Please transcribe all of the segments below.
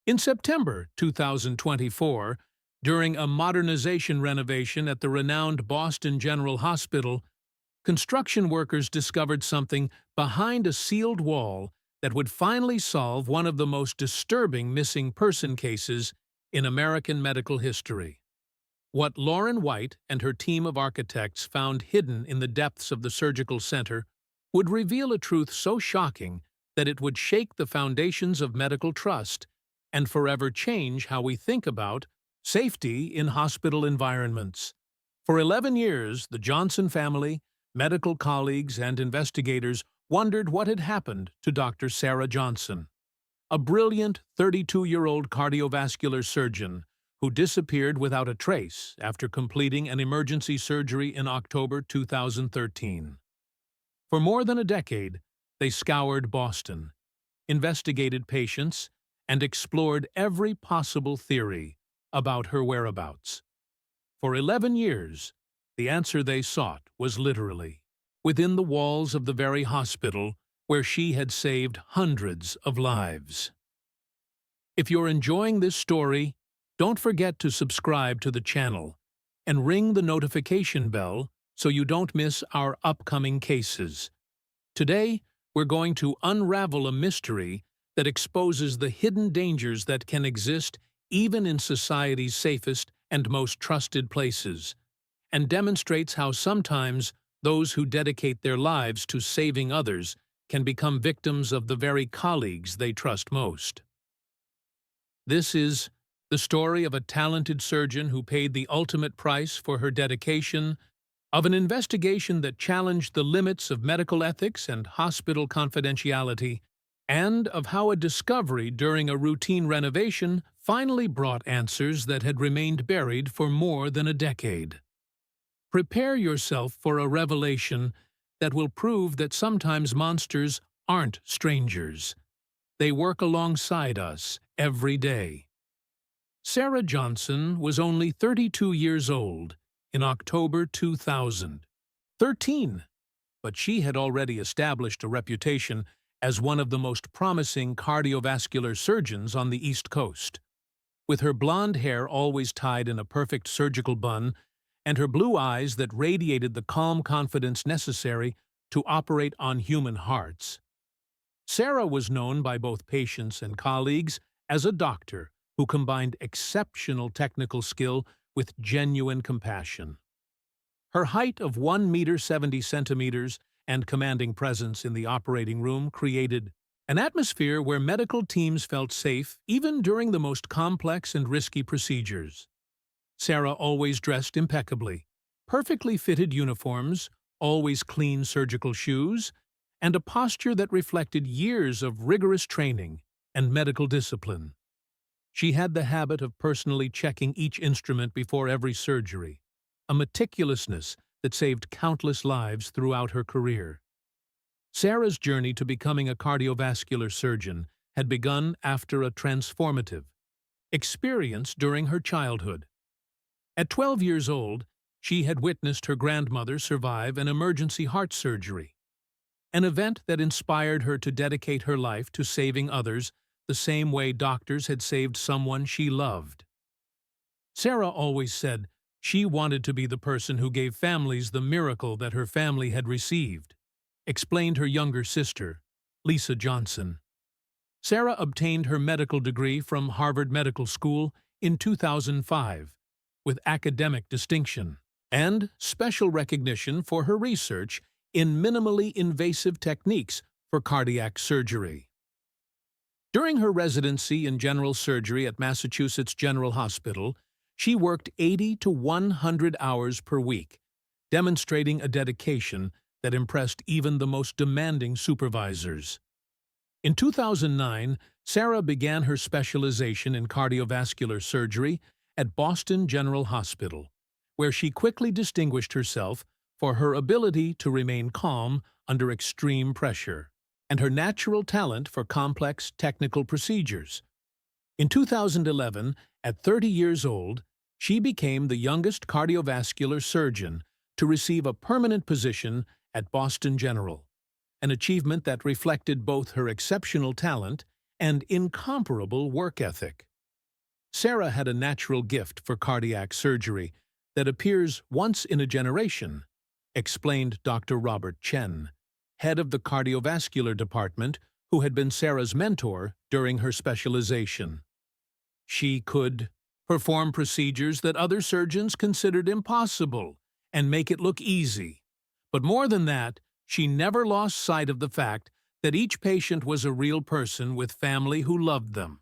In September 2024, during a modernization renovation at the renowned Boston General Hospital, construction workers discovered something behind a sealed wall that would finally solve one of the most disturbing missing person cases in American medical history. What Lauren White and her team of architects found hidden in the depths of the surgical center would reveal a truth so shocking that it would shake the foundations of medical trust and forever change how we think about safety in hospital environments. For 11 years, the Johnson family, medical colleagues, and investigators wondered what had happened to Dr. Sarah Johnson, a brilliant 32-year-old cardiovascular surgeon who disappeared without a trace after completing an emergency surgery in October 2013. For more than a decade, they scoured Boston, investigated patients, and explored every possible theory about her whereabouts. For 11 years, the answer they sought was literally within the walls of the very hospital where she had saved hundreds of lives. If you're enjoying this story, don't forget to subscribe to the channel and ring the notification bell so you don't miss our upcoming cases. Today, we're going to unravel a mystery that exposes the hidden dangers that can exist even in society's safest and most trusted places, and demonstrates how sometimes those who dedicate their lives to saving others can become victims of the very colleagues they trust most. This is the story of a talented surgeon who paid the ultimate price for her dedication, of an investigation that challenged the limits of medical ethics and hospital confidentiality, and of how a discovery during a routine renovation finally brought answers that had remained buried for more than a decade. Prepare yourself for a revelation that will prove that sometimes monsters aren't strangers. They work alongside us every day. Sarah Johnson was only 32 years old in October 2013, but she had already established a reputation as one of the most promising cardiovascular surgeons on the East Coast. With her blonde hair always tied in a perfect surgical bun and her blue eyes that radiated the calm confidence necessary to operate on human hearts, Sarah was known by both patients and colleagues as a doctor who combined exceptional technical skill with genuine compassion. Her height of 1 meter 70 centimeters and commanding presence in the operating room created an atmosphere where medical teams felt safe even during the most complex and risky procedures. Sarah always dressed impeccably, perfectly fitted uniforms, always clean surgical shoes, and a posture that reflected years of rigorous training and medical discipline. She had the habit of personally checking each instrument before every surgery, a meticulousness that saved countless lives throughout her career. Sarah's journey to becoming a cardiovascular surgeon had begun after a transformative experience during her childhood. At 12 years old, she had witnessed her grandmother survive an emergency heart surgery, an event that inspired her to dedicate her life to saving others the same way doctors had saved someone she loved. Sarah always said she wanted to be the person who gave families the miracle that her family had received, explained her younger sister, Lisa Johnson. Sarah obtained her medical degree from Harvard Medical School in 2005, with academic distinction and special recognition for her research in minimally invasive techniques for cardiac surgery. During her residency in general surgery at Massachusetts General Hospital, she worked 80 to 100 hours per week, demonstrating a dedication that impressed even the most demanding supervisors. In 2009, Sarah began her specialization in cardiovascular surgery at Boston General Hospital, where she quickly distinguished herself for her ability to remain calm under extreme pressure and her natural talent for complex technical procedures. In 2011, at 30 years old, she became the youngest cardiovascular surgeon to receive a permanent position at Boston General, an achievement that reflected both her exceptional talent and incomparable work ethic. Sarah had a natural gift for cardiac surgery that appears once in a generation, explained Dr. Robert Chen, head of the cardiovascular department, who had been Sarah's mentor during her specialization. She could perform procedures that other surgeons considered impossible and make it look easy. But more than that, she never lost sight of the fact that each patient was a real person with family who loved them.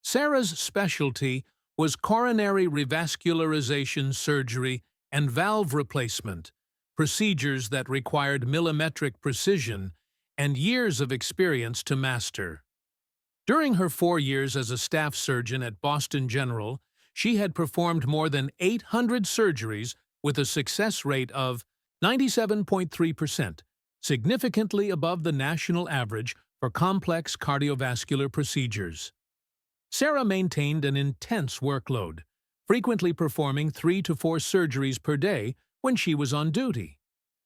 Sarah's specialty was coronary revascularization surgery and valve replacement, procedures that required millimetric precision and years of experience to master. During her 4 years as a staff surgeon at Boston General, she had performed more than 800 surgeries with a success rate of 97.3%, significantly above the national average for complex cardiovascular procedures. Sarah maintained an intense workload, frequently performing 3 to 4 surgeries per day when she was on duty.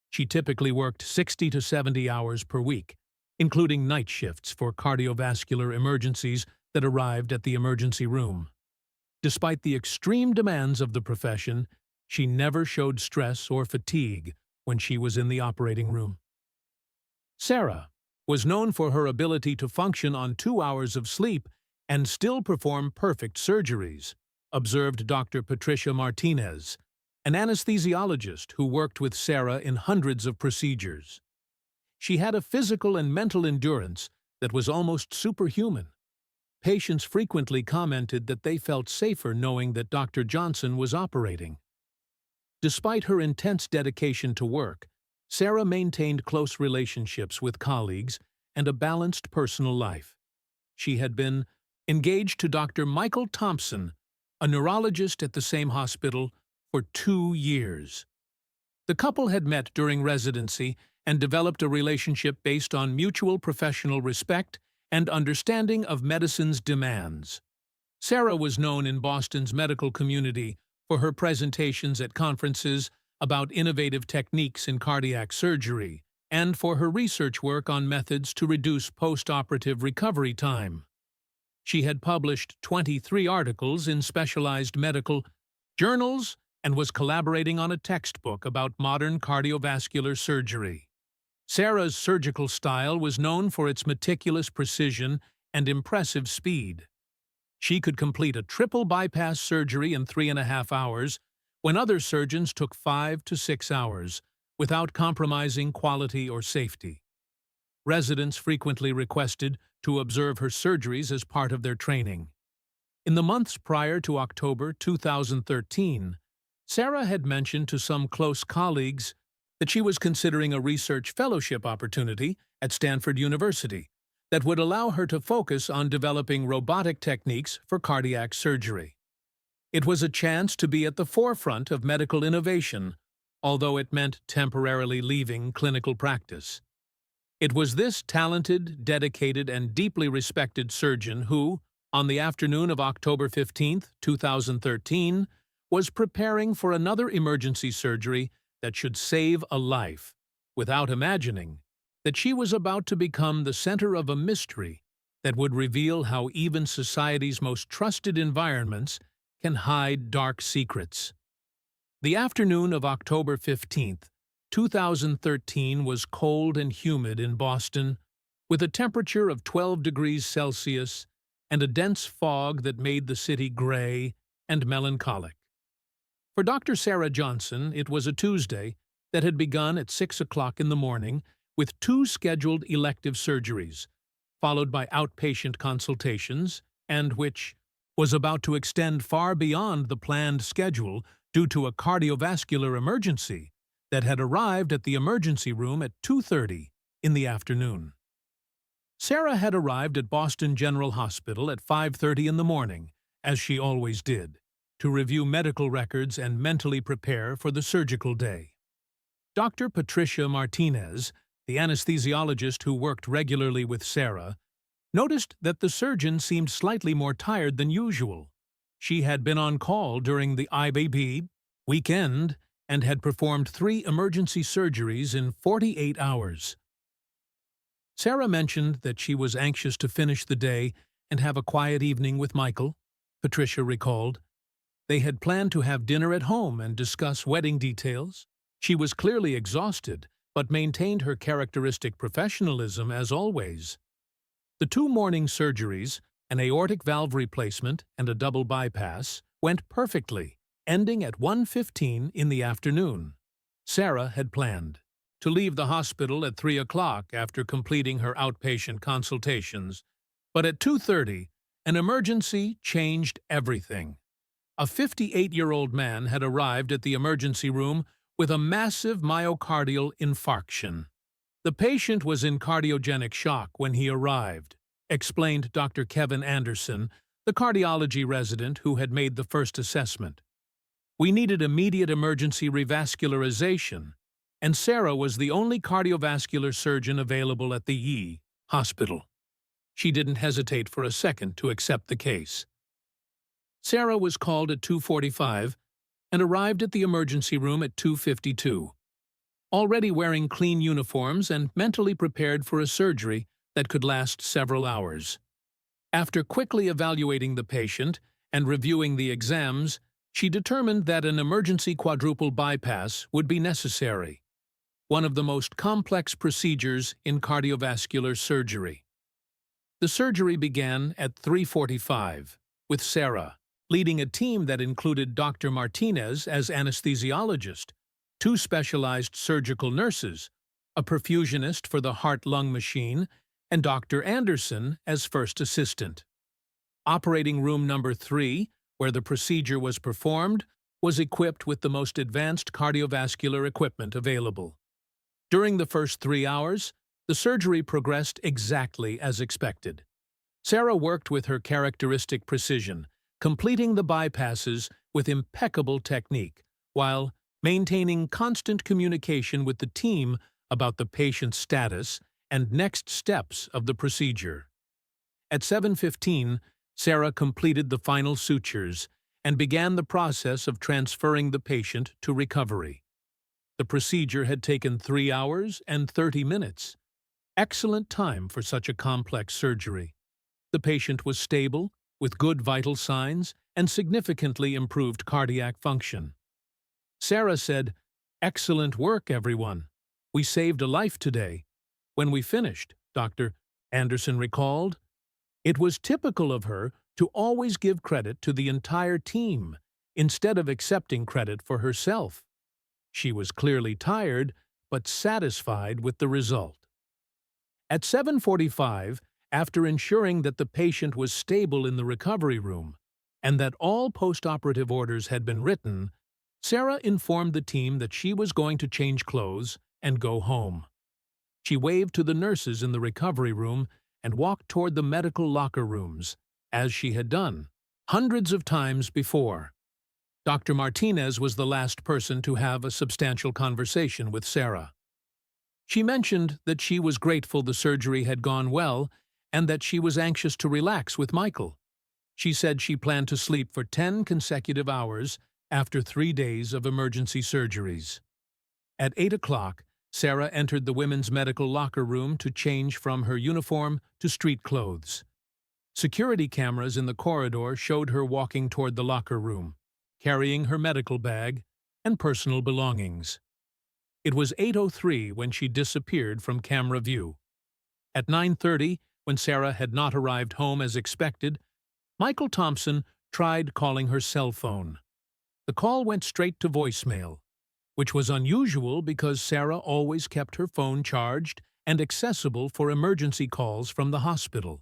She typically worked 60 to 70 hours per week, including night shifts for cardiovascular emergencies that arrived at the emergency room. Despite the extreme demands of the profession, she never showed stress or fatigue when she was in the operating room. Sarah was known for her ability to function on 2 hours of sleep and still perform perfect surgeries, observed Dr. Patricia Martinez, an anesthesiologist who worked with Sarah in hundreds of procedures. She had a physical and mental endurance that was almost superhuman. Patients frequently commented that they felt safer knowing that Dr. Johnson was operating. Despite her intense dedication to work, Sarah maintained close relationships with colleagues and a balanced personal life. She had been engaged to Dr. Michael Thompson, a neurologist at the same hospital, for 2 years. The couple had met during residency and developed a relationship based on mutual professional respect and understanding of medicine's demands. Sarah was known in Boston's medical community for her presentations at conferences about innovative techniques in cardiac surgery and for her research work on methods to reduce post-operative recovery time. She had published 23 articles in specialized medical journals and was collaborating on a textbook about modern cardiovascular surgery. Sarah's surgical style was known for its meticulous precision and impressive speed. She could complete a triple bypass surgery in 3.5 hours, when other surgeons took 5 to 6 hours, without compromising quality or safety. Residents frequently requested to observe her surgeries as part of their training. In the months prior to October 2013, Sarah had mentioned to some close colleagues that she was considering a research fellowship opportunity at Stanford University that would allow her to focus on developing robotic techniques for cardiac surgery. It was a chance to be at the forefront of medical innovation, although it meant temporarily leaving clinical practice. It was this talented, dedicated, and deeply respected surgeon who, on the afternoon of October 15, 2013, was preparing for another emergency surgery that should save a life, without imagining that she was about to become the center of a mystery that would reveal how even society's most trusted environments can hide dark secrets. The afternoon of October 15, 2013 was cold and humid in Boston, with a temperature of 12 degrees Celsius and a dense fog that made the city gray and melancholic. For Dr. Sarah Johnson, it was a Tuesday that had begun at 6 o'clock in the morning with 2 scheduled elective surgeries, followed by outpatient consultations, and which was about to extend far beyond the planned schedule due to a cardiovascular emergency that had arrived at the emergency room at 2:30 in the afternoon. Sarah had arrived at Boston General Hospital at 5:30 in the morning, as she always did, to review medical records and mentally prepare for the surgical day. Dr. Patricia Martinez, the anesthesiologist who worked regularly with Sarah, noticed that the surgeon seemed slightly more tired than usual. She had been on call during the IBB weekend and had performed 3 emergency surgeries in 48 hours. Sarah mentioned that she was anxious to finish the day and have a quiet evening with Michael, Patricia recalled. They had planned to have dinner at home and discuss wedding details. She was clearly exhausted, but maintained her characteristic professionalism as always. The two morning surgeries, an aortic valve replacement and a double bypass, went perfectly, ending at 1:15 in the afternoon. Sarah had planned to leave the hospital at 3 o'clock after completing her outpatient consultations, but at 2:30, an emergency changed everything. A 58-year-old man had arrived at the emergency room with a massive myocardial infarction. The patient was in cardiogenic shock when he arrived, explained Dr. Kevin Anderson, the cardiology resident who had made the first assessment. We needed immediate emergency revascularization, and Sarah was the only cardiovascular surgeon available at the E hospital. She didn't hesitate for a second to accept the case. Sarah was called at 2:45 and arrived at the emergency room at 2:52, already wearing clean uniforms and mentally prepared for a surgery that could last several hours. After quickly evaluating the patient and reviewing the exams, she determined that an emergency quadruple bypass would be necessary, one of the most complex procedures in cardiovascular surgery. The surgery began at 3:45, with Sarah leading a team that included Dr. Martinez as anesthesiologist, two specialized surgical nurses, a perfusionist for the heart-lung machine, and Dr. Anderson as first assistant. Operating room number 3, where the procedure was performed, was equipped with the most advanced cardiovascular equipment available. During the first 3 hours, the surgery progressed exactly as expected. Sarah worked with her characteristic precision, completing the bypasses with impeccable technique, while maintaining constant communication with the team about the patient's status and next steps of the procedure. At 7:15, Sarah completed the final sutures and began the process of transferring the patient to recovery. The procedure had taken 3 hours and 30 minutes. Excellent time for such a complex surgery. The patient was stable, with good vital signs and significantly improved cardiac function. Sarah said, "Excellent work, everyone. We saved a life today." When we finished, Dr. Anderson recalled, it was typical of her to always give credit to the entire team instead of accepting credit for herself. She was clearly tired, but satisfied with the result. At 7:45, after ensuring that the patient was stable in the recovery room and that all post-operative orders had been written, Sarah informed the team that she was going to change clothes and go home. She waved to the nurses in the recovery room and walked toward the medical locker rooms, as she had done hundreds of times before. Dr. Martinez was the last person to have a substantial conversation with Sarah. She mentioned that she was grateful the surgery had gone well and that she was anxious to relax with Michael. She said she planned to sleep for 10 consecutive hours after 3 days of emergency surgeries. At 8 o'clock, Sarah entered the women's medical locker room to change from her uniform to street clothes. Security cameras in the corridor showed her walking toward the locker room, carrying her medical bag and personal belongings. It was 8:03 when she disappeared from camera view. At 9:30, when Sarah had not arrived home as expected, Michael Thompson tried calling her cell phone. The call went straight to voicemail, which was unusual because Sarah always kept her phone charged and accessible for emergency calls from the hospital.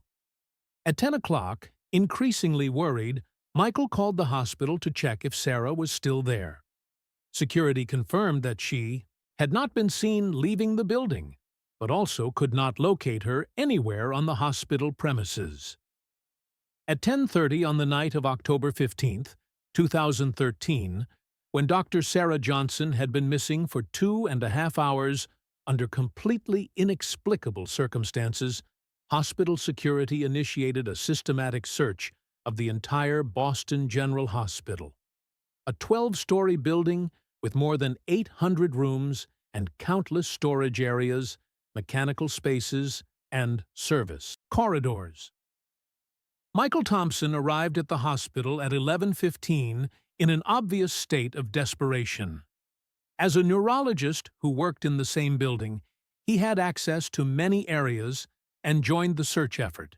At 10 o'clock, increasingly worried, Michael called the hospital to check if Sarah was still there. Security confirmed that she had not been seen leaving the building, but also could not locate her anywhere on the hospital premises. At 10:30 on the night of October 15, 2013, when Dr. Sarah Johnson had been missing for 2.5 hours under completely inexplicable circumstances, hospital security initiated a systematic search of the entire Boston General Hospital, a 12-story building with more than 800 rooms and countless storage areas, mechanical spaces, and service. Corridors. Michael Thompson arrived at the hospital at 11:15 in an obvious state of desperation. As a neurologist who worked in the same building, he had access to many areas and joined the search effort,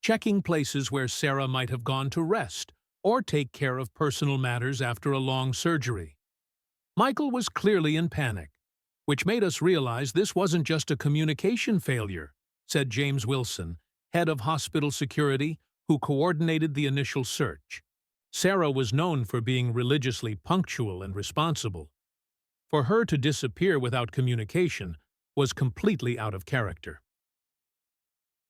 checking places where Sarah might have gone to rest or take care of personal matters after a long surgery. Michael was clearly in panic, which made us realize this wasn't just a communication failure, said James Wilson, head of hospital security, who coordinated the initial search. Sarah was known for being religiously punctual and responsible. For her to disappear without communication was completely out of character.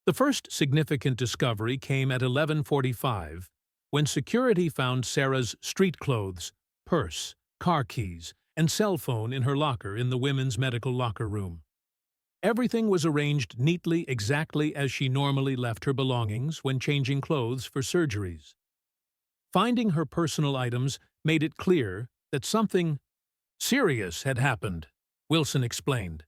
The first significant discovery came at 11:45, when security found Sarah's street clothes, purse, car keys, and cell phone in her locker in the women's medical locker room. Everything was arranged neatly exactly as she normally left her belongings when changing clothes for surgeries. Finding her personal items made it clear that something serious had happened, Wilson explained.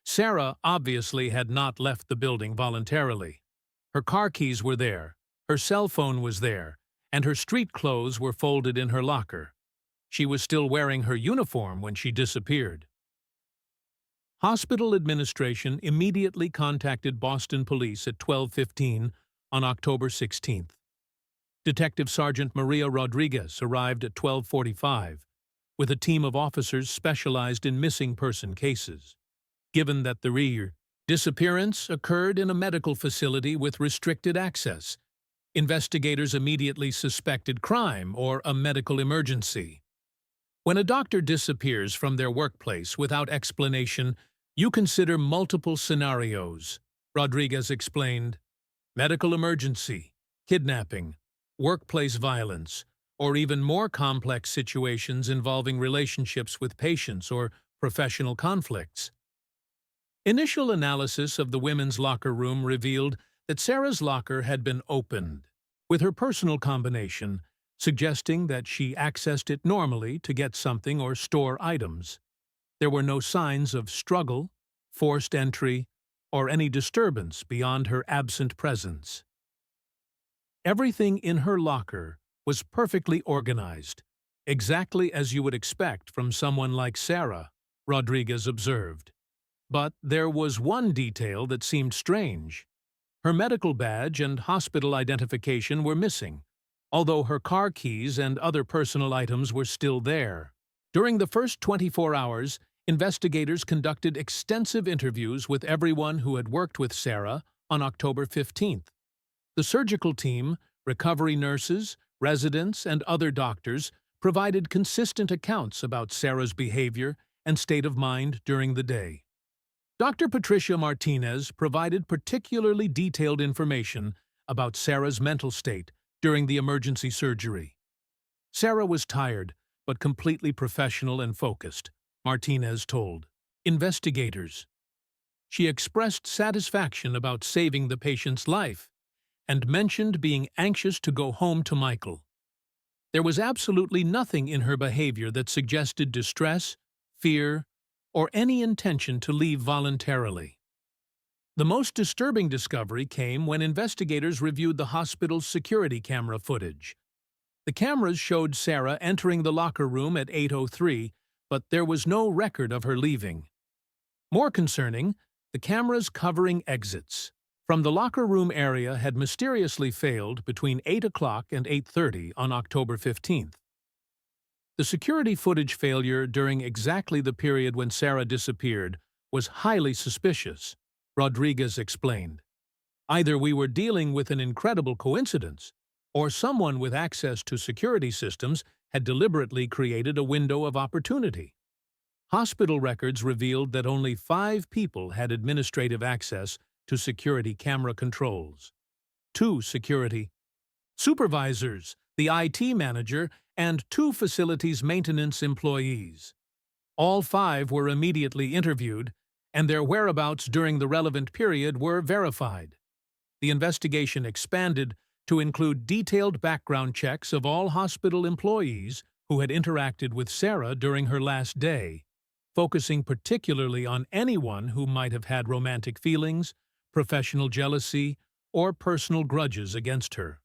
Sarah obviously had not left the building voluntarily. Her car keys were there, her cell phone was there, and her street clothes were folded in her locker. She was still wearing her uniform when she disappeared. Hospital administration immediately contacted Boston police at 12:15 on October 16th. Detective Sergeant Maria Rodriguez arrived at 12:45 with a team of officers specialized in missing person cases. Given that the disappearance occurred in a medical facility with restricted access, investigators immediately suspected crime or a medical emergency. When a doctor disappears from their workplace without explanation, you consider multiple scenarios, Rodriguez explained. Medical emergency, kidnapping, workplace violence, or even more complex situations involving relationships with patients or professional conflicts. Initial analysis of the women's locker room revealed that Sarah's locker had been opened, with her personal combination suggesting that she accessed it normally to get something or store items. There were no signs of struggle, forced entry, or any disturbance beyond her absent presence. Everything in her locker was perfectly organized, exactly as you would expect from someone like Sarah, Rodriguez observed. But there was one detail that seemed strange. Her medical badge and hospital identification were missing, although her car keys and other personal items were still there. During the first 24 hours, investigators conducted extensive interviews with everyone who had worked with Sarah on October 15th. The surgical team, recovery nurses, residents, and other doctors provided consistent accounts about Sarah's behavior and state of mind during the day. Dr. Patricia Martinez provided particularly detailed information about Sarah's mental state during the emergency surgery. Sarah was tired, but completely professional and focused, Martinez told investigators. She expressed satisfaction about saving the patient's life and mentioned being anxious to go home to Michael. There was absolutely nothing in her behavior that suggested distress, fear, or any intention to leave voluntarily. The most disturbing discovery came when investigators reviewed the hospital's security camera footage. The cameras showed Sarah entering the locker room at 8:03, but there was no record of her leaving. More concerning, the cameras covering exits from the locker room area had mysteriously failed between 8 o'clock and 8:30 on October 15th. The security footage failure during exactly the period when Sarah disappeared was highly suspicious, Rodriguez explained. Either we were dealing with an incredible coincidence, or someone with access to security systems had deliberately created a window of opportunity. Hospital records revealed that only 5 people had administrative access to security camera controls. 2 security supervisors, the IT manager, and 2 facilities maintenance employees. All 5 were immediately interviewed, and their whereabouts during the relevant period were verified. The investigation expanded to include detailed background checks of all hospital employees who had interacted with Sarah during her last day, focusing particularly on anyone who might have had romantic feelings, professional jealousy, or personal grudges against her.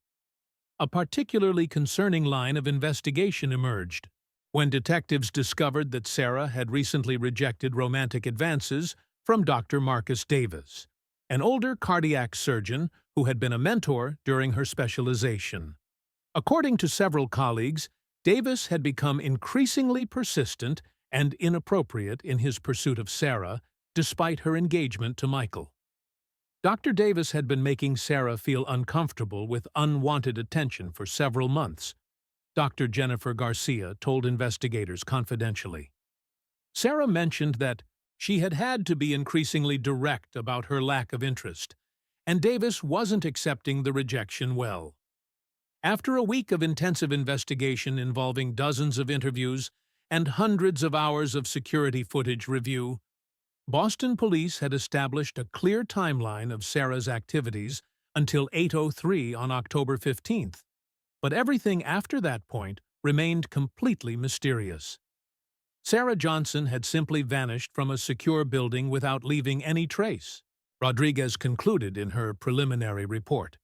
A particularly concerning line of investigation emerged when detectives discovered that Sarah had recently rejected romantic advances from Dr. Marcus Davis, an older cardiac surgeon who had been a mentor during her specialization. According to several colleagues, Davis had become increasingly persistent and inappropriate in his pursuit of Sarah, despite her engagement to Michael. Dr. Davis had been making Sarah feel uncomfortable with unwanted attention for several months, Dr. Jennifer Garcia told investigators confidentially. Sarah mentioned that she had had to be increasingly direct about her lack of interest, and Davis wasn't accepting the rejection well. After a week of intensive investigation involving dozens of interviews and hundreds of hours of security footage review, Boston police had established a clear timeline of Sarah's activities until 8:03 on October 15th, but everything after that point remained completely mysterious. Sarah Johnson had simply vanished from a secure building without leaving any trace, Rodriguez concluded in her preliminary report.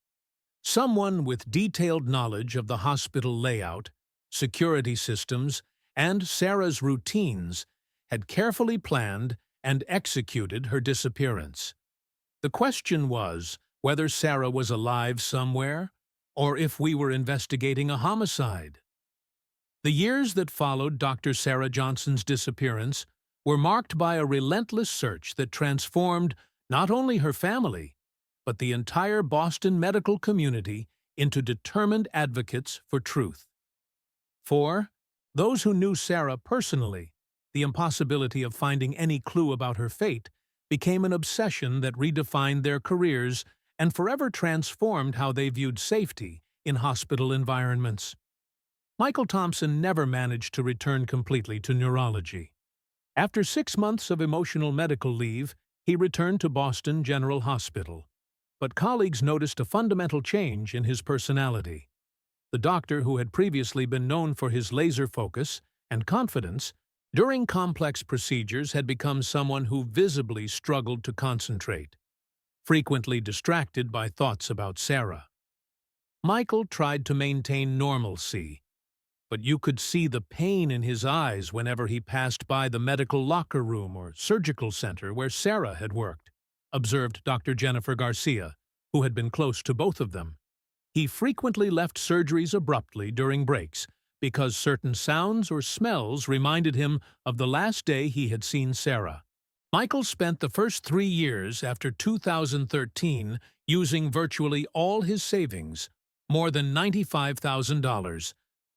Someone with detailed knowledge of the hospital layout, security systems, and Sarah's routines had carefully planned and executed her disappearance. The question was whether Sarah was alive somewhere, or if we were investigating a homicide. The years that followed Dr. Sarah Johnson's disappearance were marked by a relentless search that transformed not only her family, but the entire Boston medical community into determined advocates for truth. For those who knew Sarah personally, the impossibility of finding any clue about her fate became an obsession that redefined their careers and forever transformed how they viewed safety in hospital environments. Michael Thompson never managed to return completely to neurology. After 6 months of emotional medical leave, he returned to Boston General Hospital. But colleagues noticed a fundamental change in his personality. The doctor, who had previously been known for his laser focus and confidence during complex procedures, had become someone who visibly struggled to concentrate, frequently distracted by thoughts about Sarah. Michael tried to maintain normalcy, but you could see the pain in his eyes whenever he passed by the medical locker room or surgical center where Sarah had worked, observed Dr. Jennifer Garcia, who had been close to both of them. He frequently left surgeries abruptly during breaks because certain sounds or smells reminded him of the last day he had seen Sarah. Michael spent the first 3 years after 2013 using virtually all his savings, more than $95,000,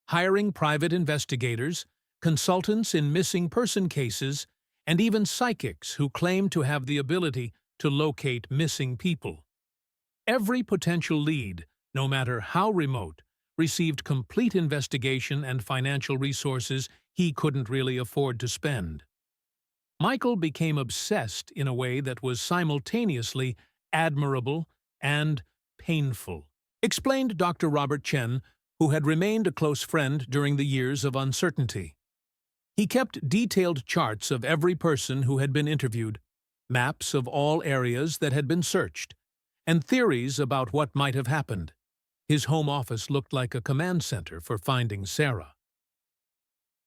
hiring private investigators, consultants in missing person cases, and even psychics who claimed to have the ability to locate missing people. Every potential lead, no matter how remote, received complete investigation and financial resources he couldn't really afford to spend. Michael became obsessed in a way that was simultaneously admirable and painful, explained Dr. Robert Chen, who had remained a close friend during the years of uncertainty. He kept detailed charts of every person who had been interviewed, maps of all areas that had been searched, and theories about what might have happened. His home office looked like a command center for finding Sarah.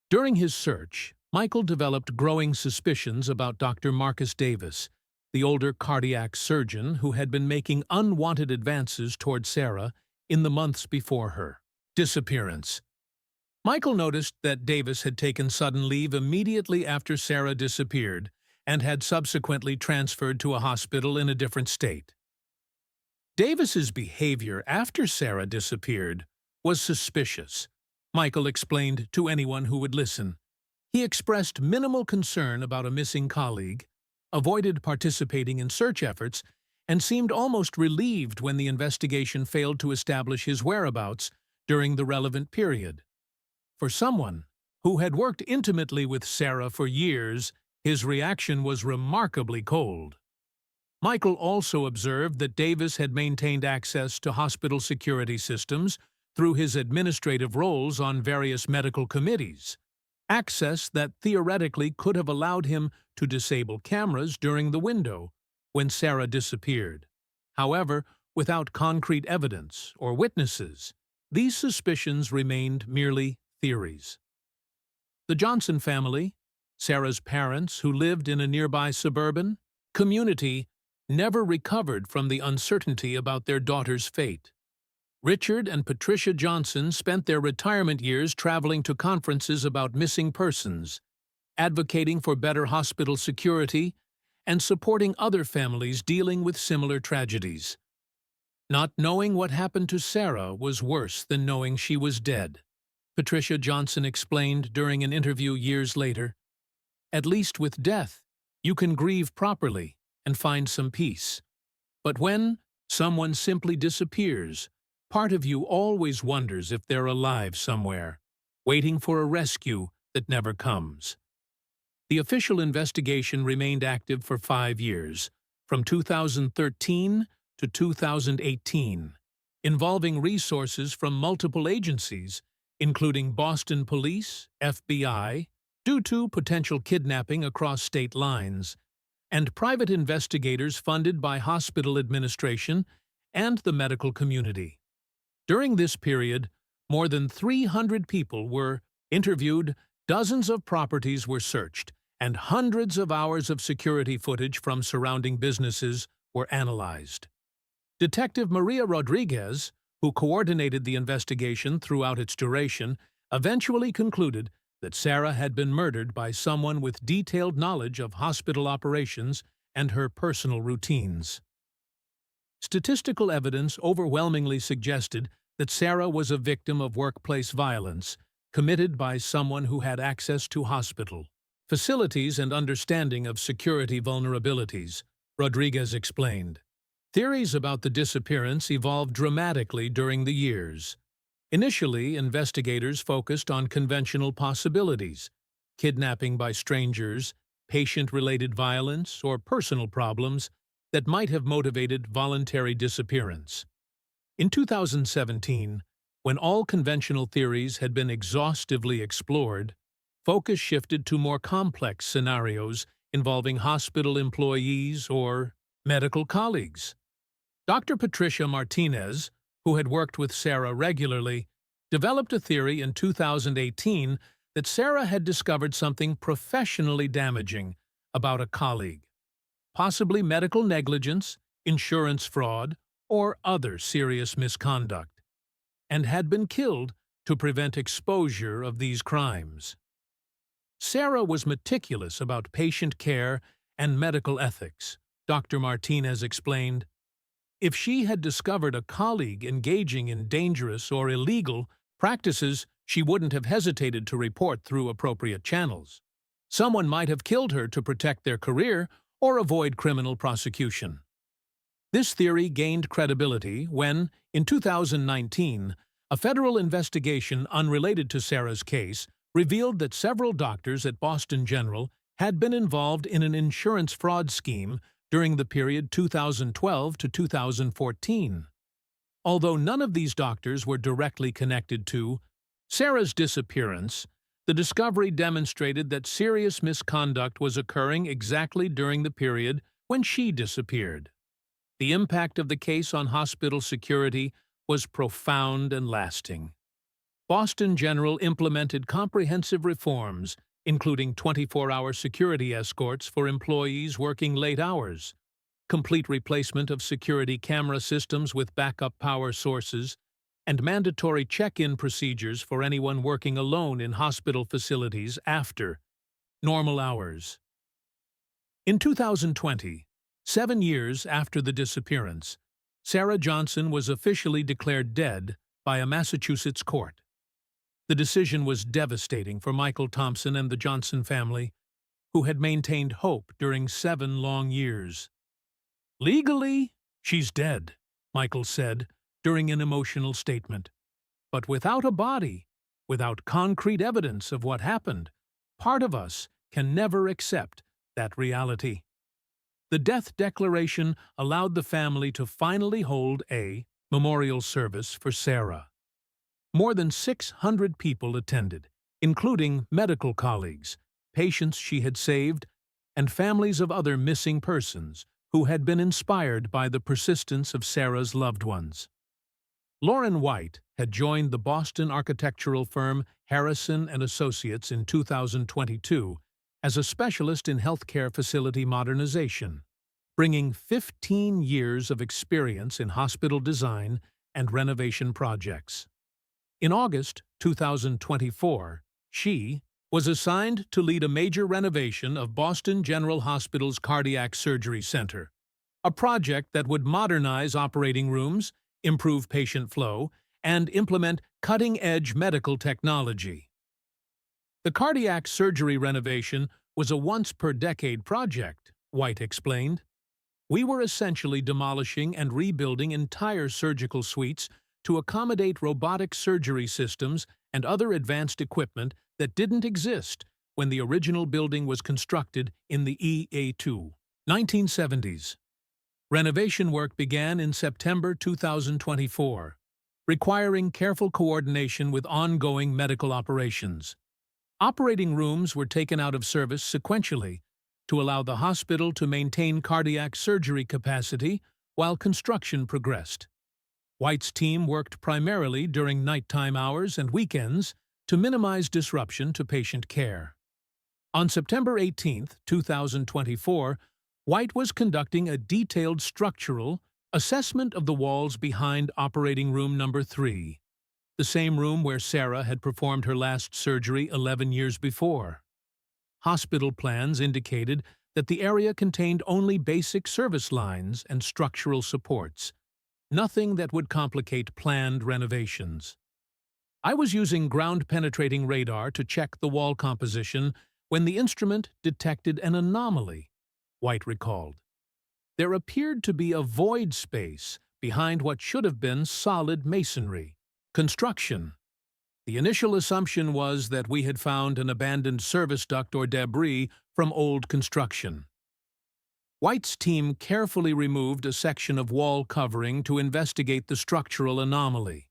During his search, Michael developed growing suspicions about Dr. Marcus Davis, the older cardiac surgeon who had been making unwanted advances toward Sarah in the months before her disappearance. Michael noticed that Davis had taken sudden leave immediately after Sarah disappeared and had subsequently transferred to a hospital in a different state. Davis's behavior after Sarah disappeared was suspicious, Michael explained to anyone who would listen. He expressed minimal concern about a missing colleague, avoided participating in search efforts, and seemed almost relieved when the investigation failed to establish his whereabouts during the relevant period. For someone who had worked intimately with Sarah for years, his reaction was remarkably cold. Michael also observed that Davis had maintained access to hospital security systems through his administrative roles on various medical committees, access that theoretically could have allowed him to disable cameras during the window when Sarah disappeared. However, without concrete evidence or witnesses, these suspicions remained merely theories. The Johnson family, Sarah's parents who lived in a nearby suburban community, never recovered from the uncertainty about their daughter's fate. Richard and Patricia Johnson spent their retirement years traveling to conferences about missing persons, advocating for better hospital security, and supporting other families dealing with similar tragedies. Not knowing what happened to Sarah was worse than knowing she was dead, Patricia Johnson explained during an interview years later. At least with death, you can grieve properly and find some peace. But when someone simply disappears, part of you always wonders if they're alive somewhere, waiting for a rescue that never comes. The official investigation remained active for 5 years, from 2013 to 2018, involving resources from multiple agencies, including Boston Police, FBI, due to potential kidnapping across state lines, and private investigators funded by hospital administration and the medical community. During this period, more than 300 people were interviewed, dozens of properties were searched, and hundreds of hours of security footage from surrounding businesses were analyzed. Detective Maria Rodriguez, who coordinated the investigation throughout its duration, eventually concluded that Sarah had been murdered by someone with detailed knowledge of hospital operations and her personal routines. Statistical evidence overwhelmingly suggested that Sarah was a victim of workplace violence committed by someone who had access to hospital facilities and understanding of security vulnerabilities, Rodriguez explained. Theories about the disappearance evolved dramatically during the years. Initially, investigators focused on conventional possibilities: kidnapping by strangers, patient-related violence, or personal problems that might have motivated voluntary disappearance. In 2017, when all conventional theories had been exhaustively explored, focus shifted to more complex scenarios involving hospital employees or medical colleagues. Dr. Patricia Martinez, who had worked with Sarah regularly, developed a theory in 2018 that Sarah had discovered something professionally damaging about a colleague, possibly medical negligence, insurance fraud, or other serious misconduct, and had been killed to prevent exposure of these crimes. Sarah was meticulous about patient care and medical ethics, Dr. Martinez explained. If she had discovered a colleague engaging in dangerous or illegal practices, she wouldn't have hesitated to report through appropriate channels. Someone might have killed her to protect their career or avoid criminal prosecution. This theory gained credibility when, in 2019, a federal investigation unrelated to Sarah's case revealed that several doctors at Boston General had been involved in an insurance fraud scheme during the period 2012 to 2014. Although none of these doctors were directly connected to Sarah's disappearance, the discovery demonstrated that serious misconduct was occurring exactly during the period when she disappeared. The impact of the case on hospital security was profound and lasting. Boston General implemented comprehensive reforms, including 24-hour security escorts for employees working late hours, complete replacement of security camera systems with backup power sources, and mandatory check-in procedures for anyone working alone in hospital facilities after normal hours. In 2020, 7 years after the disappearance, Sarah Johnson was officially declared dead by a Massachusetts court. The decision was devastating for Michael Thompson and the Johnson family, who had maintained hope during 7 long years. "Legally, she's dead," Michael said during an emotional statement. "But without a body, without concrete evidence of what happened, part of us can never accept that reality." The death declaration allowed the family to finally hold a memorial service for Sarah. More than 600 people attended, including medical colleagues, patients she had saved, and families of other missing persons who had been inspired by the persistence of Sarah's loved ones. Lauren White had joined the Boston architectural firm Harrison and Associates in 2022 as a specialist in healthcare facility modernization, bringing 15 years of experience in hospital design and renovation projects. In August 2024, she was assigned to lead a major renovation of Boston General Hospital's Cardiac Surgery Center, a project that would modernize operating rooms, improve patient flow, and implement cutting-edge medical technology. The cardiac surgery renovation was a once-per-decade project, White explained. We were essentially demolishing and rebuilding entire surgical suites to accommodate robotic surgery systems and other advanced equipment that didn't exist when the original building was constructed in the EA2, 1970s. Renovation work began in September 2024, requiring careful coordination with ongoing medical operations. Operating rooms were taken out of service sequentially to allow the hospital to maintain cardiac surgery capacity while construction progressed. White's team worked primarily during nighttime hours and weekends to minimize disruption to patient care. On September 18, 2024, White was conducting a detailed structural assessment of the walls behind operating room number 3, the same room where Sarah had performed her last surgery 11 years before. Hospital plans indicated that the area contained only basic service lines and structural supports, nothing that would complicate planned renovations. I was using ground-penetrating radar to check the wall composition when the instrument detected an anomaly, White recalled. There appeared to be a void space behind what should have been solid masonry. Construction. The initial assumption was that we had found an abandoned service duct or debris from old construction. White's team carefully removed a section of wall covering to investigate the structural anomaly.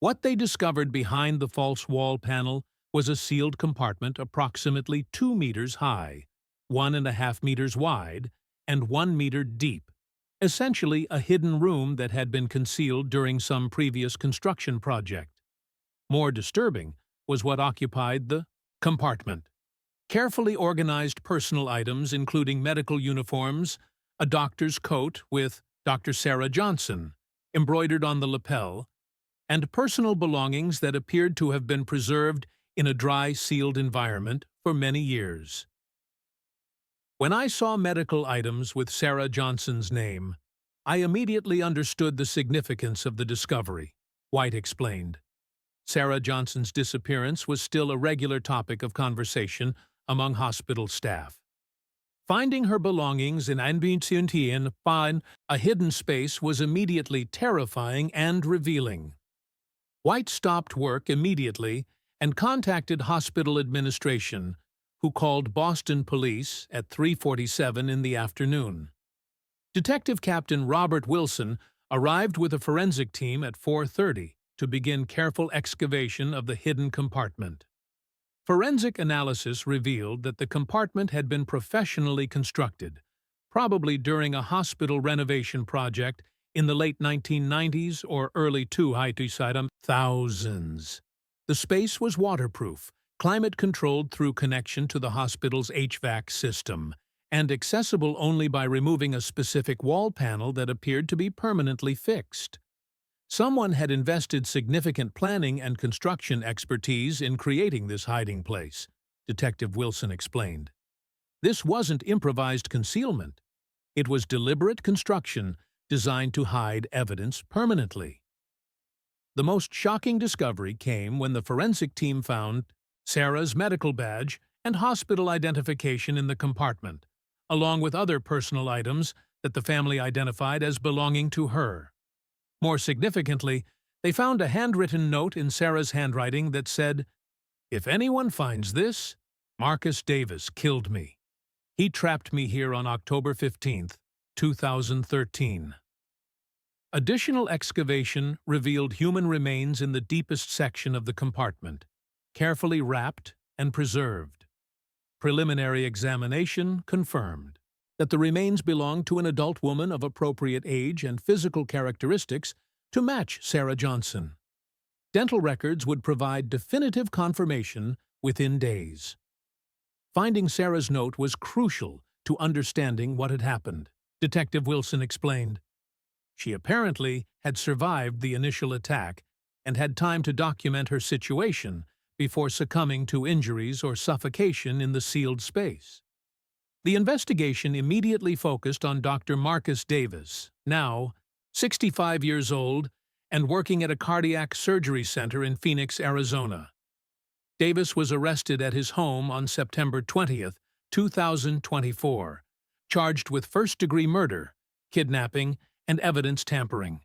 What they discovered behind the false wall panel was a sealed compartment approximately 2 meters high, 1.5 meters wide, and 1 meter deep, essentially a hidden room that had been concealed during some previous construction project. More disturbing was what occupied the compartment. Carefully organized personal items including medical uniforms, a doctor's coat with Dr. Sarah Johnson embroidered on the lapel, and personal belongings that appeared to have been preserved in a dry, sealed environment for many years. When I saw medical items with Sarah Johnson's name, I immediately understood the significance of the discovery, White explained. Sarah Johnson's disappearance was still a regular topic of conversation among hospital staff. Finding her belongings in a hidden space was immediately terrifying and revealing. White stopped work immediately and contacted hospital administration, who called Boston police at 3:47 in the afternoon. Detective Captain Robert Wilson arrived with a forensic team at 4:30 to begin careful excavation of the hidden compartment. Forensic analysis revealed that the compartment had been professionally constructed, probably during a hospital renovation project in the late 1990s or early 2000s. The space was waterproof, climate-controlled through connection to the hospital's HVAC system, and accessible only by removing a specific wall panel that appeared to be permanently fixed. Someone had invested significant planning and construction expertise in creating this hiding place, Detective Wilson explained. This wasn't improvised concealment. It was deliberate construction designed to hide evidence permanently. The most shocking discovery came when the forensic team found Sarah's medical badge and hospital identification in the compartment, along with other personal items that the family identified as belonging to her. More significantly, they found a handwritten note in Sarah's handwriting that said, "If anyone finds this, Marcus Davis killed me. He trapped me here on October 15, 2013. Additional excavation revealed human remains in the deepest section of the compartment, carefully wrapped and preserved. Preliminary examination confirmed that the remains belonged to an adult woman of appropriate age and physical characteristics to match Sarah Johnson. Dental records would provide definitive confirmation within days. Finding Sarah's note was crucial to understanding what had happened, Detective Wilson explained. She apparently had survived the initial attack and had time to document her situation before succumbing to injuries or suffocation in the sealed space. The investigation immediately focused on Dr. Marcus Davis, now 65 years old and working at a cardiac surgery center in Phoenix, Arizona. Davis was arrested at his home on September 20, 2024, charged with first-degree murder, kidnapping, and evidence tampering.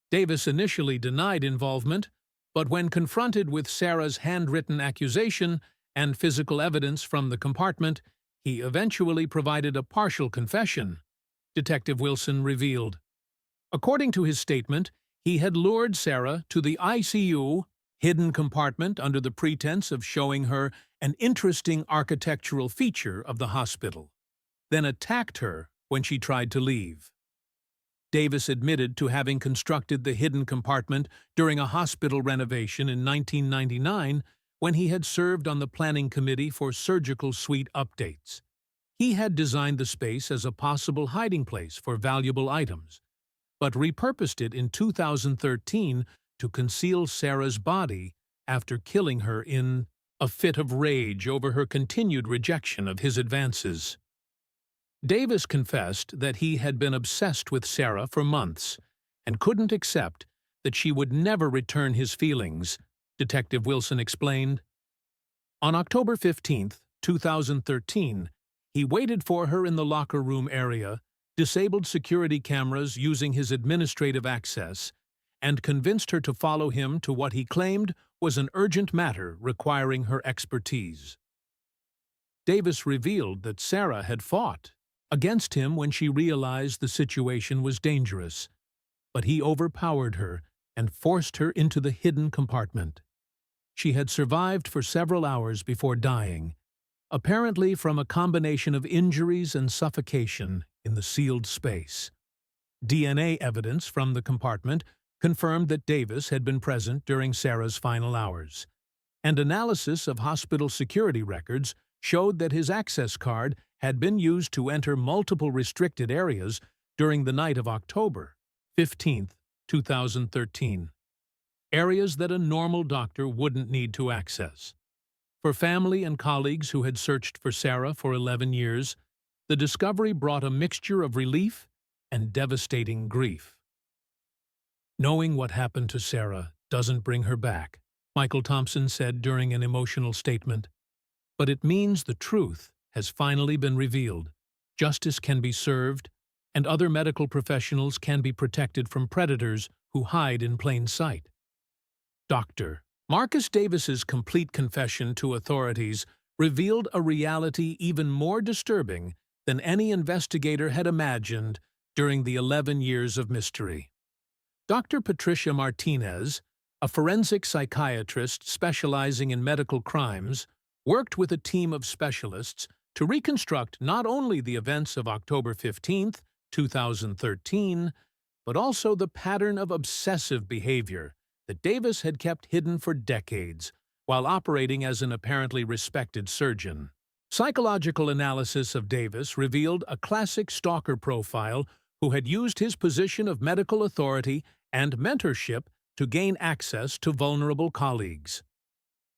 Davis initially denied involvement, but when confronted with Sarah's handwritten accusation and physical evidence from the compartment, he eventually provided a partial confession, Detective Wilson revealed. According to his statement, he had lured Sarah to the ICU hidden compartment under the pretense of showing her an interesting architectural feature of the hospital, then attacked her when she tried to leave. Davis admitted to having constructed the hidden compartment during a hospital renovation in 1999 when he had served on the planning committee for surgical suite updates. He had designed the space as a possible hiding place for valuable items, but repurposed it in 2013 to conceal Sarah's body after killing her in a fit of rage over her continued rejection of his advances. Davis confessed that he had been obsessed with Sarah for months and couldn't accept that she would never return his feelings, Detective Wilson explained. On October 15, 2013, he waited for her in the locker room area, disabled security cameras using his administrative access, and convinced her to follow him to what he claimed was an urgent matter requiring her expertise. Davis revealed that Sarah had fought against him when she realized the situation was dangerous, but he overpowered her and forced her into the hidden compartment. She had survived for several hours before dying, apparently from a combination of injuries and suffocation in the sealed space. DNA evidence from the compartment confirmed that Davis had been present during Sarah's final hours, and analysis of hospital security records showed that his access card had been used to enter multiple restricted areas during the night of October 15, 2013. Areas that a normal doctor wouldn't need to access. For family and colleagues who had searched for Sarah for 11 years, the discovery brought a mixture of relief and devastating grief. Knowing what happened to Sarah doesn't bring her back, Michael Thompson said during an emotional statement. But it means the truth has finally been revealed, justice can be served, and other medical professionals can be protected from predators who hide in plain sight. Dr. Marcus Davis's complete confession to authorities revealed a reality even more disturbing than any investigator had imagined during the 11 years of mystery. Dr. Patricia Martinez, a forensic psychiatrist specializing in medical crimes, worked with a team of specialists to reconstruct not only the events of October 15, 2013, but also the pattern of obsessive behavior that Davis had kept hidden for decades while operating as an apparently respected surgeon. Psychological analysis of Davis revealed a classic stalker profile who had used his position of medical authority and mentorship to gain access to vulnerable colleagues.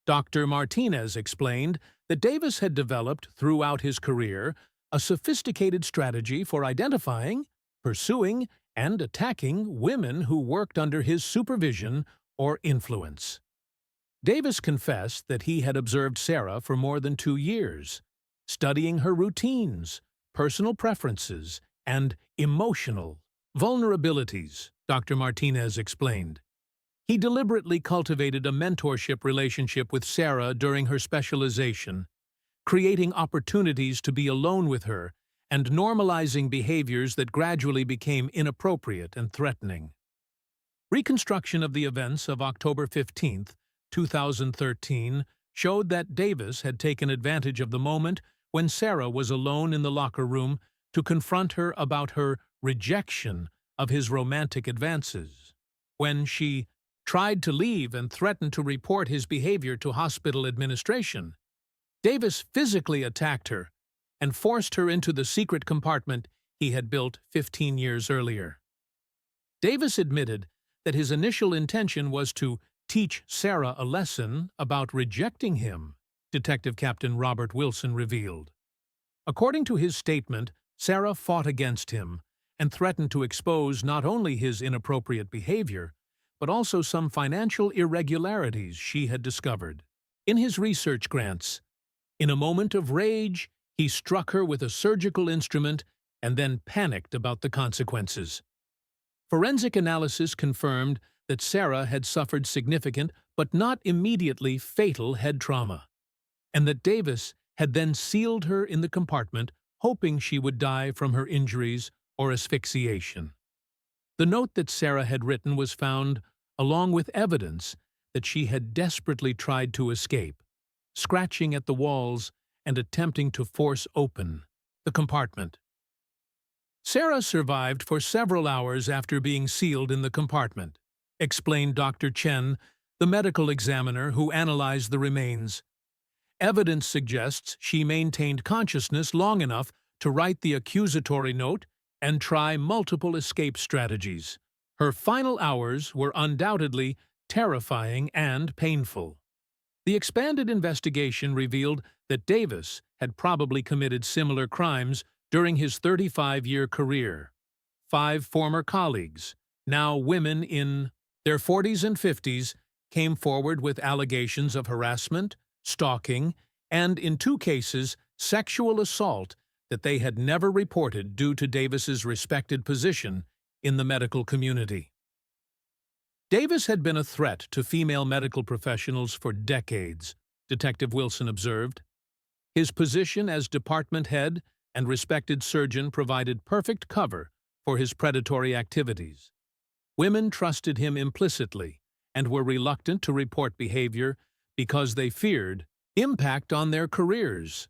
Dr. Martinez explained that Davis had developed throughout his career a sophisticated strategy for identifying, pursuing, and attacking women who worked under his supervision or influence. Davis confessed that he had observed Sarah for more than 2 years, studying her routines, personal preferences, and emotional vulnerabilities, Dr. Martinez explained. He deliberately cultivated a mentorship relationship with Sarah during her specialization, creating opportunities to be alone with her and normalizing behaviors that gradually became inappropriate and threatening. Reconstruction of the events of October 15, 2013, showed that Davis had taken advantage of the moment when Sarah was alone in the locker room to confront her about her rejection of his romantic advances. When she tried to leave and threatened to report his behavior to hospital administration, Davis physically attacked her and forced her into the secret compartment he had built 15 years earlier. Davis admitted that his initial intention was to teach Sarah a lesson about rejecting him, Detective Captain Robert Wilson revealed. According to his statement, Sarah fought against him and threatened to expose not only his inappropriate behavior, but also some financial irregularities she had discovered. In his research grants, in a moment of rage, he struck her with a surgical instrument and then panicked about the consequences. Forensic analysis confirmed that Sarah had suffered significant but not immediately fatal head trauma, and that Davis had then sealed her in the compartment, hoping she would die from her injuries or asphyxiation. The note that Sarah had written was found along with evidence that she had desperately tried to escape, scratching at the walls and attempting to force open the compartment. Sarah survived for several hours after being sealed in the compartment, explained Dr. Chen, the medical examiner who analyzed the remains. Evidence suggests she maintained consciousness long enough to write the accusatory note and try multiple escape strategies. Her final hours were undoubtedly terrifying and painful. The expanded investigation revealed that Davis had probably committed similar crimes during his 35-year career. 5 former colleagues, now women in their 40s and 50s, came forward with allegations of harassment, stalking, and, in 2 cases, sexual assault that they had never reported due to Davis's respected position in the medical community. Davis had been a threat to female medical professionals for decades, Detective Wilson observed. His position as department head and respected surgeon provided perfect cover for his predatory activities. Women trusted him implicitly and were reluctant to report behavior because they feared impact on their careers.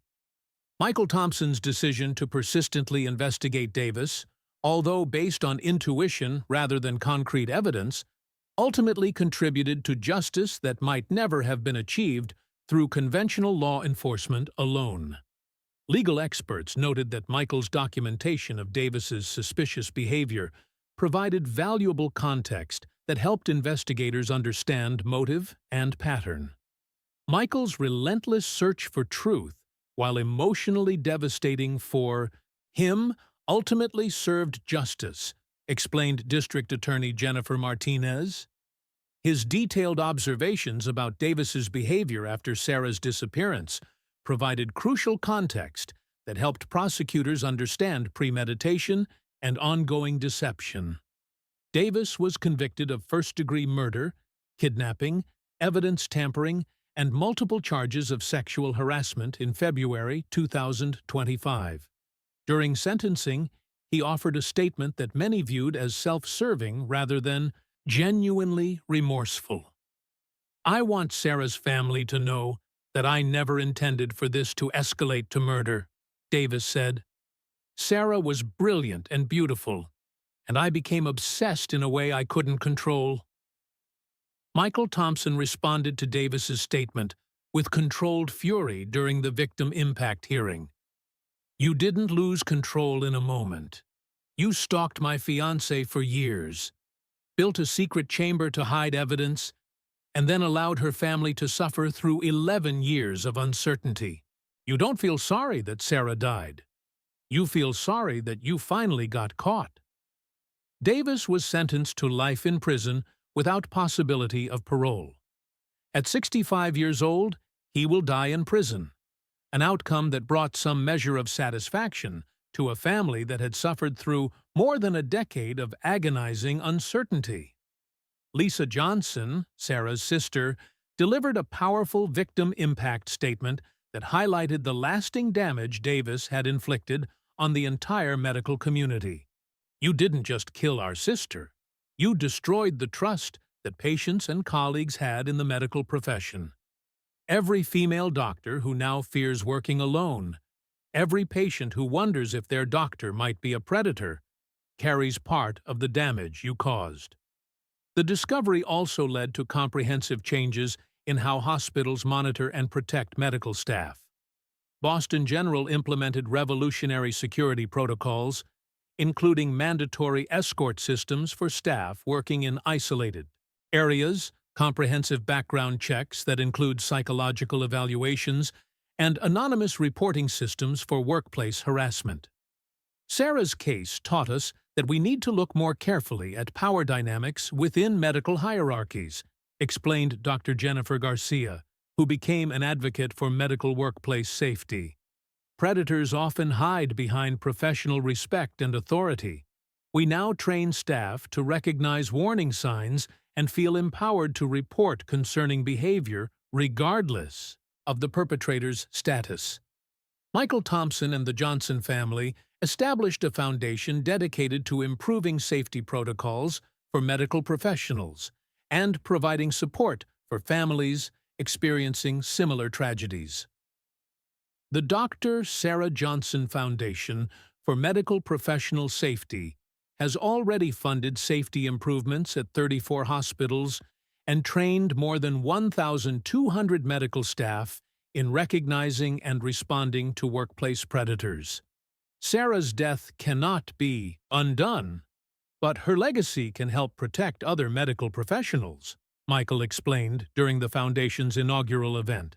Michael Thompson's decision to persistently investigate Davis, although based on intuition rather than concrete evidence, ultimately contributed to justice that might never have been achieved through conventional law enforcement alone. Legal experts noted that Michael's documentation of Davis's suspicious behavior provided valuable context that helped investigators understand motive and pattern. Michael's relentless search for truth, while emotionally devastating for him, ultimately served justice, explained District Attorney Jennifer Martinez. His detailed observations about Davis's behavior after Sarah's disappearance provided crucial context that helped prosecutors understand premeditation and ongoing deception. Davis was convicted of first-degree murder, kidnapping, evidence tampering, and multiple charges of sexual harassment in February 2025. During sentencing, he offered a statement that many viewed as self-serving rather than genuinely remorseful. "I want Sarah's family to know that I never intended for this to escalate to murder," Davis said. "Sarah was brilliant and beautiful, and I became obsessed in a way I couldn't control." Michael Thompson responded to Davis's statement with controlled fury during the victim impact hearing. "You didn't lose control in a moment. You stalked my fiancée for years, built a secret chamber to hide evidence, and then allowed her family to suffer through 11 years of uncertainty. You don't feel sorry that Sarah died. You feel sorry that you finally got caught." Davis was sentenced to life in prison without possibility of parole. At 65 years old, he will die in prison, an outcome that brought some measure of satisfaction to a family that had suffered through more than a decade of agonizing uncertainty. Lisa Johnson, Sarah's sister, delivered a powerful victim impact statement that highlighted the lasting damage Davis had inflicted on the entire medical community. "You didn't just kill our sister. You destroyed the trust that patients and colleagues had in the medical profession. Every female doctor who now fears working alone, Every patient who wonders if their doctor might be a predator carries part of the damage you caused. The discovery also led to comprehensive changes in how hospitals monitor and protect medical staff. Boston General implemented revolutionary security protocols, including mandatory escort systems for staff working in isolated areas, comprehensive background checks that include psychological evaluations, and anonymous reporting systems for workplace harassment. Sarah's case taught us that we need to look more carefully at power dynamics within medical hierarchies, explained Dr. Jennifer Garcia, who became an advocate for medical workplace safety. Predators often hide behind professional respect and authority. We now train staff to recognize warning signs and feel empowered to report concerning behavior regardless of the perpetrator's status. Michael Thompson and the Johnson family established a foundation dedicated to improving safety protocols for medical professionals and providing support for families experiencing similar tragedies. The Dr. Sarah Johnson Foundation for Medical Professional Safety has already funded safety improvements at 34 hospitals and trained more than 1,200 medical staff in recognizing and responding to workplace predators. Sarah's death cannot be undone, but her legacy can help protect other medical professionals, Michael explained during the Foundation's inaugural event.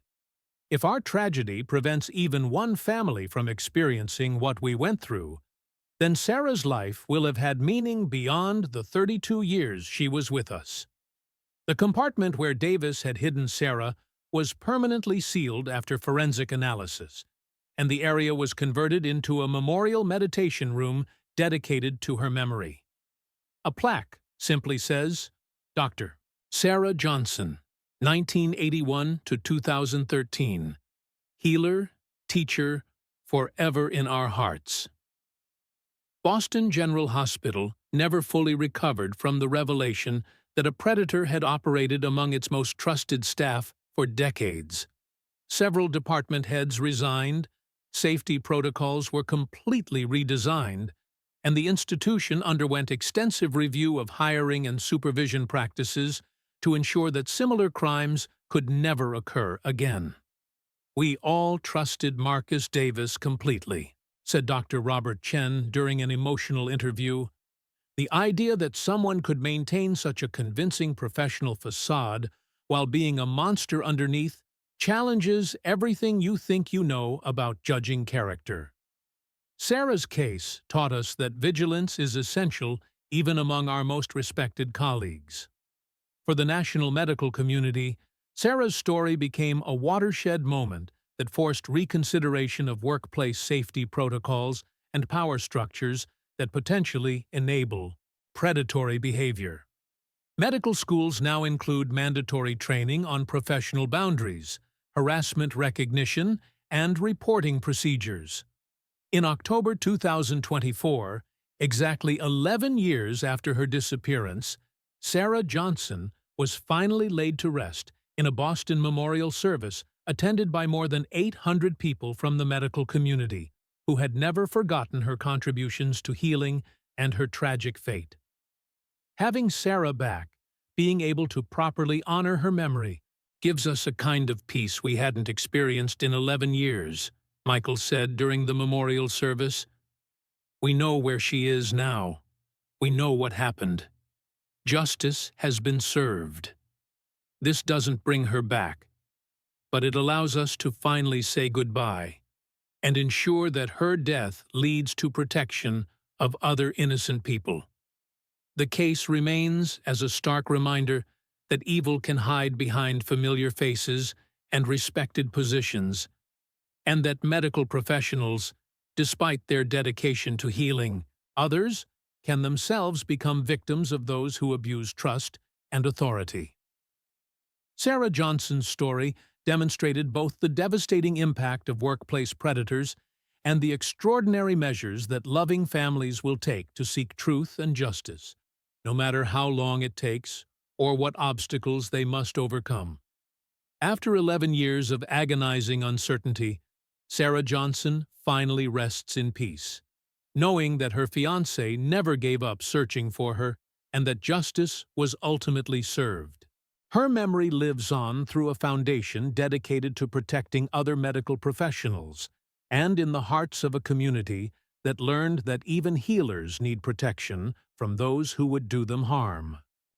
If our tragedy prevents even one family from experiencing what we went through, then Sarah's life will have had meaning beyond the 32 years she was with us. The compartment where Davis had hidden Sarah was permanently sealed after forensic analysis, and the area was converted into a memorial meditation room dedicated to her memory. A plaque simply says, Dr. Sarah Johnson, 1981 to 2013. Healer, teacher, forever in our hearts. Boston General Hospital never fully recovered from the revelation that a predator had operated among its most trusted staff for decades. Several department heads resigned, safety protocols were completely redesigned, and the institution underwent extensive review of hiring and supervision practices to ensure that similar crimes could never occur again. We all trusted Marcus Davis completely, said Dr. Robert Chen during an emotional interview. The idea that someone could maintain such a convincing professional facade while being a monster underneath challenges everything you think you know about judging character. Sarah's case taught us that vigilance is essential even among our most respected colleagues. For the national medical community, Sarah's story became a watershed moment that forced reconsideration of workplace safety protocols and power structures that potentially enable predatory behavior. Medical schools now include mandatory training on professional boundaries, harassment recognition, and reporting procedures. In October 2024, exactly 11 years after her disappearance, Sarah Johnson was finally laid to rest in a Boston memorial service attended by more than 800 people from the medical community who had never forgotten her contributions to healing and her tragic fate. Having Sarah back, being able to properly honor her memory, gives us a kind of peace we hadn't experienced in 11 years, Michael said during the memorial service. We know where she is now. We know what happened. Justice has been served. This doesn't bring her back, but it allows us to finally say goodbye and ensure that her death leads to protection of other innocent people. The case remains as a stark reminder that evil can hide behind familiar faces and respected positions, and that medical professionals, despite their dedication to healing others, can themselves become victims of those who abuse trust and authority. Sarah Johnson's story demonstrated both the devastating impact of workplace predators and the extraordinary measures that loving families will take to seek truth and justice, no matter how long it takes or what obstacles they must overcome. After 11 years of agonizing uncertainty, Sarah Johnson finally rests in peace, knowing that her fiancé never gave up searching for her and that justice was ultimately served. Her memory lives on through a foundation dedicated to protecting other medical professionals and in the hearts of a community that learned that even healers need protection from those who would do them harm.